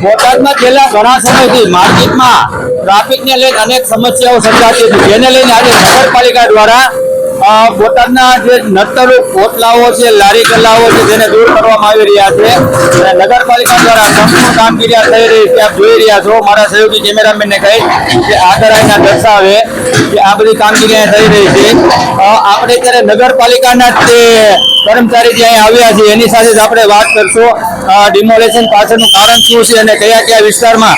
બોટાદમાં છેલ્લા ઘણા સમયથી માર્કેટમાં ટ્રાફિકને લઈને અનેક સમસ્યાઓ સર્જાતી હતી, જેને લઈને આજે નગરપાલિકા દ્વારા બોટાદના જે નડતરો હોટલાઓ છે, લારી ગલ્લાઓ છે, જેને દૂર કરવામાં આવી રહ્યા છે. અને નગરપાલિકા દ્વારા સંપૂર્ણ કામગીરી થઈ રહી છે. આપ જોઈ રહ્યા છો, મારા સહયોગી કેમેરામેનને કહી કે આગળ આવીને દર્શાવે કે આ બધી કામગીરી થઈ રહી છે. આપણે અત્યારે નગરપાલિકાના જે કર્મચારી જે અહીં આવ્યા છે એની સાથે જ આપણે વાત કરશો. ડિમોલેશન પાછળનું કારણ શું છે અને કયા કયા વિસ્તારમાં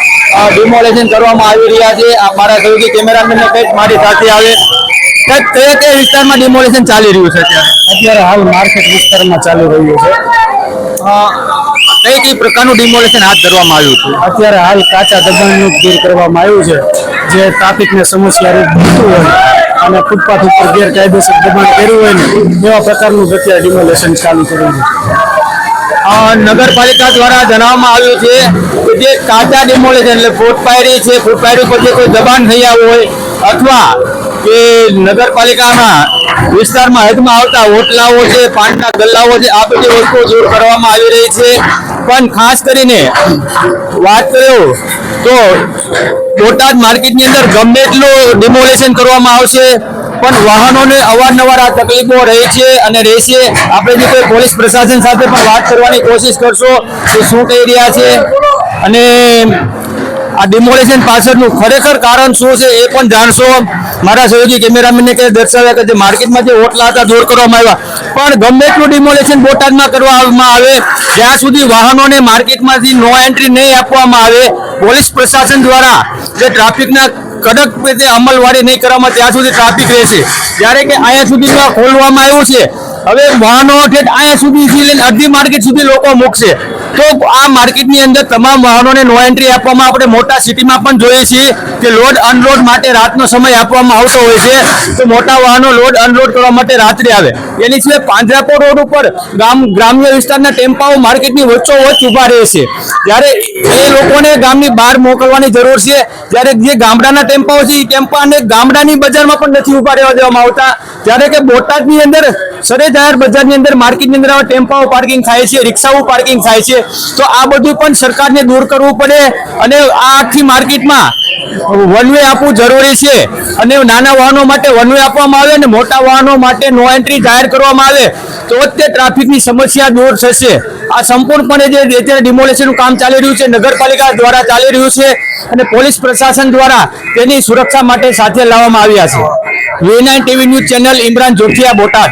ડિમોલેશન કરવામાં આવી રહ્યા છે. આ મારા સહયોગી કેમેરામેનને કહી મારી સાથે આવે કયા કયા વિસ્તારમાં ડિમોલેશન ચાલી રહ્યું છે અત્યારે હાલ માર્કેટ વિસ્તારમાં ચાલી રહ્યું છે. કઈ કઈ પ્રકારનું ડિમોલેશન હાથ ધરવામાં આવ્યું છે? અત્યારે હાલ કાચા દબાણનું દૂર કરવામાં આવ્યું છે, જે ટ્રાફિકને સમસ્યા રૂપ થતું હોય અને ફૂટપાથ ઉપર ગેરકાયદેસર દબાણ કર્યું હોય ને એવા પ્રકારનું અત્યારે ડિમોલેશન ચાલુ કર્યું છે. નગરપાલિકા દ્વારા જણાવવામાં આવ્યું છે કે જે કાચા ડિમોલેશન એટલે ફૂટપાયરી છે, ફૂટપાયરી પર જે કોઈ દબાણ થઈ આવ્યું હોય અથવા કે નગરપાલિકાના વિસ્તારમાં હદમાં આવતા હોટલાઓ છે, પાનના ગલ્લાઓ છે, આ બધી વસ્તુઓ દૂર કરવામાં આવી રહી છે. પણ ખાસ કરીને વાત કર્યો તો બોટાદ માર્કેટની અંદર ગમે એટલું ડિમોલેશન કરવામાં આવશે પણ વાહનોને અવારનવાર આ તકલીફો રહી છે અને રહેશે. આપણે જે કોઈ પોલીસ પ્રશાસન સાથે પણ વાત કરવાની કોશિશ કરશો કે શું કહી રહ્યા છે અને આ ડિમોલેશન પાછળનું ખરેખર કારણ શું છે એ પણ જાણશો. મારા સહયોગી કેમેરામેનને કે દર્શાવ્યા કે જે માર્કેટમાં જે હોટલા હતા દૂર કરવામાં આવ્યા, પણ ગમે એટલું ડિમોલેશન બોટાદમાં કરવામાં આવે જ્યાં સુધી વાહનોને માર્કેટમાંથી નો એન્ટ્રી નહીં આપવામાં આવે, પોલીસ પ્રશાસન દ્વારા જે ટ્રાફિકના કડક રીતે અમલવારી નહીં કરવામાં ત્યાં સુધી ટ્રાફિક રહેશે. જ્યારે કે અહીંયા સુધી ખોલવામાં આવ્યું છે, હવે વાહનો અહીંયા સુધી લઈને અડધી માર્કેટ સુધી લોકો મૂકશે તો આ માર્કેટની અંદર તમામ વાહનોને નો એન્ટ્રી આપવામાં આપણે મોટા સિટીમાં પણ જોઈએ છીએ કે લોડ અનલોડ માટે રાતનો સમય આપવામાં આવતો હોય છે, તો મોટા વાહનો લોડ અનલોડ કરવા માટે રાત્રે આવે. એની સિવાય પાંજરાપોળ રોડ ઉપર ગ્રામ્ય વિસ્તારના ટેમ્પાઓ માર્કેટની વચ્ચોવચ્ચ ઊભા રહે છે. જ્યારે એ લોકોને ગામની બહાર મોકલવાની જરૂર છે, જ્યારે જે ગામડાના ટેમ્પાઓ છે એ ટેમ્પાને ગામડાની બજારમાં પણ નથી ઊભા રહેવા દેવામાં આવતા. જ્યારે કે બોટાદની અંદર સરે જાહેર બજારની અંદર માર્કેટની અંદર આવા ટેમ્પાઓ પાર્કિંગ થાય છે, રિક્ષાઓ પાર્કિંગ થાય છે, તો આ બધું પણ સરકારને દૂર કરવું પડે અને આ આખી માર્કેટમાં વન વે આપવું જરૂરી છે. અને નાના વાહનો માટે વન વે આપવામાં આવે અને મોટા વાહનો માટે નો એન્ટ્રી જાહેર કરવામાં આવે તો જ તે ટ્રાફિકની સમસ્યા દૂર થશે. આ સંપૂર્ણપણે જે અત્યારે ડિમોલેશનનું કામ ચાલી રહ્યું છે નગરપાલિકા દ્વારા ચાલી રહ્યું છે અને પોલીસ પ્રશાસન દ્વારા તેની સુરક્ષા માટે સાથે લાવવામાં આવ્યા છે. V9 TV news channel, Imran Jothiya, Botad.